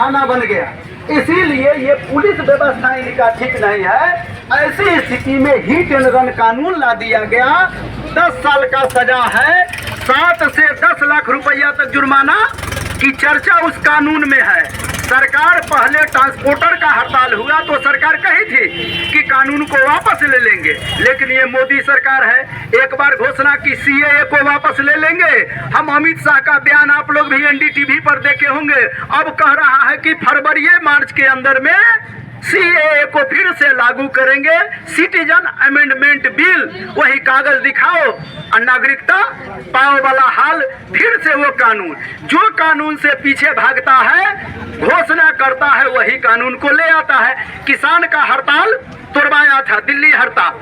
थाना बन गया। इसीलिए ये पुलिस व्यवस्था इनका ठीक नहीं है। ऐसी स्थिति में हिट एंड रन कानून ला दिया गया। 10 साल का सजा है, 7 से 10 लाख रुपया तक जुर्माना की चर्चा उस कानून में है। सरकार पहले ट्रांसपोर्टर का हड़ताल हुआ तो सरकार कही थी कि कानून को वापस ले लेंगे, लेकिन ये मोदी सरकार है, एक बार घोषणा की सीएए को वापस ले लेंगे। हम अमित शाह का बयान आप लोग भी एनडीटीवी पर देखे होंगे, अब कह रहा है कि फरवरी मार्च के अंदर में सीएए को फिर से लागू करेंगे। सिटीजन अमेंडमेंट बिल, वही कागज दिखाओ और नागरिकता पाओ वाला हाल, फिर से वो कानून जो कानून से पीछे भागता है, घोषणा करता है, वही कानून को ले आता है। किसान का हड़ताल तोड़वाया था, दिल्ली हड़ताल,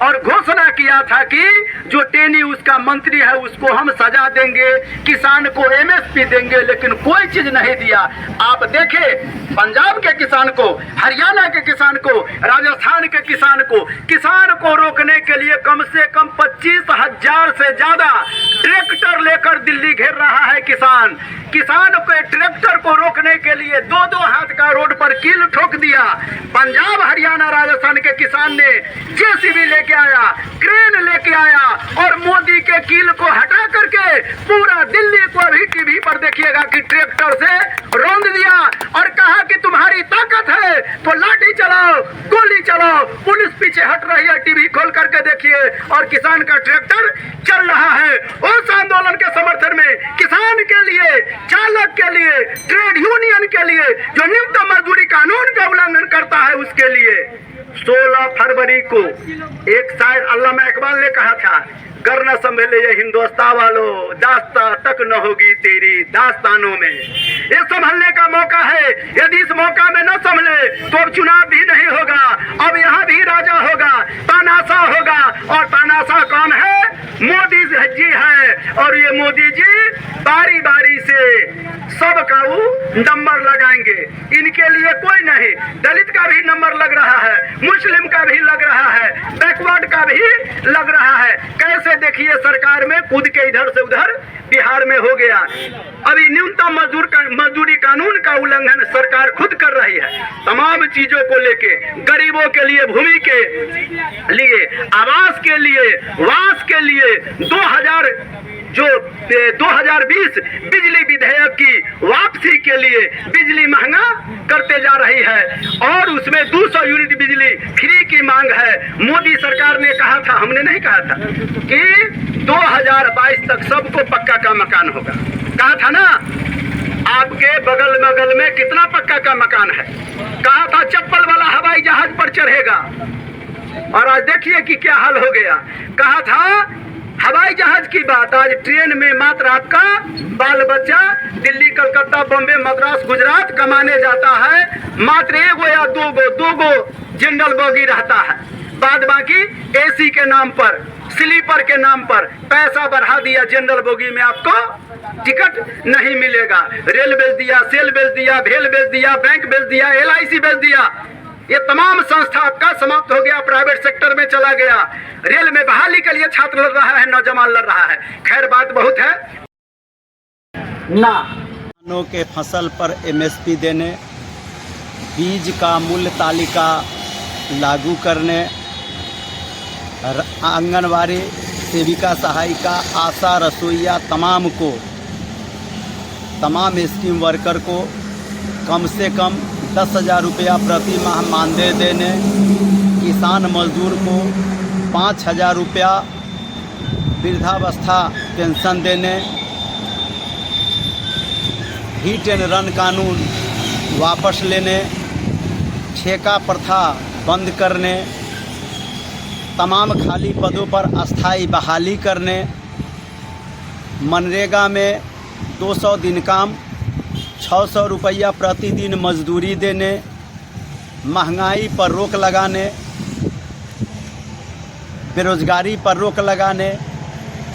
और घोषणा किया था कि जो टेनी उसका मंत्री है उसको हम सजा देंगे, किसान को एमएसपी देंगे, लेकिन कोई चीज नहीं दिया। आप देखे पंजाब के किसान को, हरियाणा के किसान को, राजस्थान के किसान को रोकने के लिए कम से कम 25,000 से ज्यादा ट्रैक्टर लेकर दिल्ली घेर रहा है। किसान के ट्रैक्टर को रोकने के लिए 2-2 हाथ का रोड पर कील ठोक दिया। पंजाब हरियाणा राजस्थान के किसान ने जेसीबी लेके आया, क्रेन लेके आया और मोदी के कील को हटा करके पूरा दिल्ली को अभी टीवी पर देखिएगा कि ट्रैक्टर से रौंद दिया और कहा कि तुम्हारी ताकत है तो लाठी चलाओ, गोली चलाओ। पुलिस पीछे हट रही है, टीवी खोल करके देखिए, और किसान का ट्रैक्टर चल रहा है। उस आंदोलन के समर्थन में, किसान के लिए, चालक के लिए, ट्रेड यूनियन के लिए, जो न्यूनतम मजदूरी कानून का उल्लंघन करता है, उसके लिए 16 फरवरी को एक शायर अल्लामा इकबाल ने कहा था, कर न संभले ये हिंदुस्तान वालों, दास्ता तक न होगी तेरी दास्तानों में। ये संभलने का मौका है, यदि इस मौका में न संभले तो अब चुनाव भी नहीं होगा, अब यहाँ भी राजा होगा, तानाशाह होगा। और तानाशाह कौन है? मोदी जी है। और ये मोदी जी बारी बारी से सबका नंबर लगाएंगे, इनके लिए कोई नहीं। दलित का भी नंबर लग रहा है, मुस्लिम का भी लग रहा है, बैकवर्ड का भी लग रहा है। कैसे देखिए सरकार में कूद के इधर से उधर बिहार में हो गया। अभी न्यूनतम मजदूरी कानून का उल्लंघन सरकार खुद कर रही है। तमाम चीजों को लेके, गरीबों के लिए भूमि के लिए, आवास के लिए, वास के लिए 2020 बिजली विधेयक की वापसी के लिए बिजली महंगा करते जा रही है और उसमें 200 यूनिट बिजली फ्री की मांग है। मोदी सरकार ने कहा था, हमने नहीं कहा था कि 2022 तक सबको पक्का का मकान होगा। कहा था ना, आपके बगल में कितना पक्का का मकान है? कहा था चप्पल वाला हवाई जहाज पर चढ़ेगा, और आज देखिए कि क्या हाल हो गया। कहा था हवाई जहाज की बात, आज ट्रेन में मात्र आपका बाल बच्चा दिल्ली, कलकत्ता, बॉम्बे, मद्रास, गुजरात कमाने जाता है। मात्र 1 या 2 जनरल बोगी रहता है, बाद बाकी एसी के नाम पर, स्लीपर के नाम पर पैसा बढ़ा दिया। जनरल बोगी में आपको टिकट नहीं मिलेगा। रेल बेच दिया, सेल बेच दिया, भेल बेच दिया, बैंक बेच दिया, LIC बेच दिया। ये तमाम संस्था आपका समाप्त हो गया, प्राइवेट सेक्टर में चला गया। रेल में बहाली के लिए छात्र लड़ रहा है, नौजवान लड़ रहा है। खैर बात बहुत है ना। किसानों के फसल पर MSP देने, बीज का मूल्य तालिका लागू करने, आंगनवाड़ी सेविका, सहायिका, आशा, रसोइया तमाम स्कीम वर्कर को कम से कम 10,000 रुपया प्रति माह मानदेय देने, किसान मजदूर को 5,000 रुपया वृद्धावस्था पेंशन देने, हिट एंड रन कानून वापस लेने, ठेका प्रथा बंद करने, तमाम खाली पदों पर अस्थायी बहाली करने, मनरेगा में 200 दिन काम, 600 रुपया प्रतिदिन मजदूरी देने, महंगाई पर रोक लगाने, बेरोजगारी पर रोक लगाने,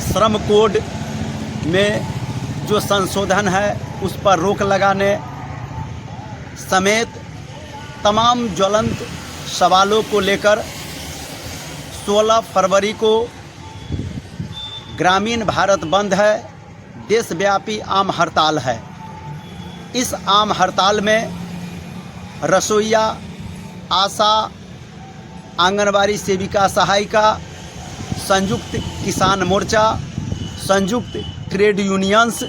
श्रम कोड में जो संशोधन है उस पर रोक लगाने समेत तमाम ज्वलंत सवालों को लेकर 16 फरवरी को ग्रामीण भारत बंद है, देशव्यापी आम हड़ताल है। इस आम हड़ताल में रसोइया, आशा, आंगनबाड़ी सेविका सहायिका, संयुक्त किसान मोर्चा, संयुक्त ट्रेड यूनियंस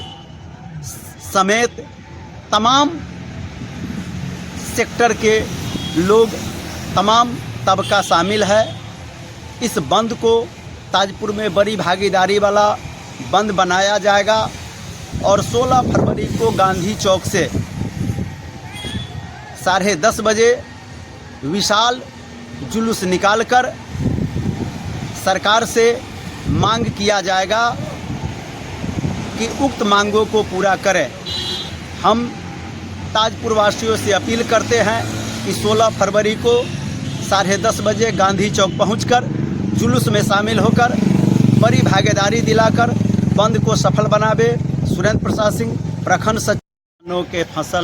समेत तमाम सेक्टर के लोग, तमाम तबका शामिल है। इस बंद को ताजपुर में बड़ी भागीदारी वाला बंद बनाया जाएगा और 16 फरवरी को गांधी चौक से 10:30 बजे विशाल जुलूस निकालकर सरकार से मांग किया जाएगा कि उक्त मांगों को पूरा करें। हम ताजपुर वासियों से अपील करते हैं कि 16 फरवरी को 10:30 बजे गांधी चौक पहुंचकर जुलूस में शामिल होकर बड़ी भागीदारी दिलाकर बंद को सफल बनावे। सुरेंद्र प्रसाद सिंह, प्रखंड सचिव। किसानों के फसल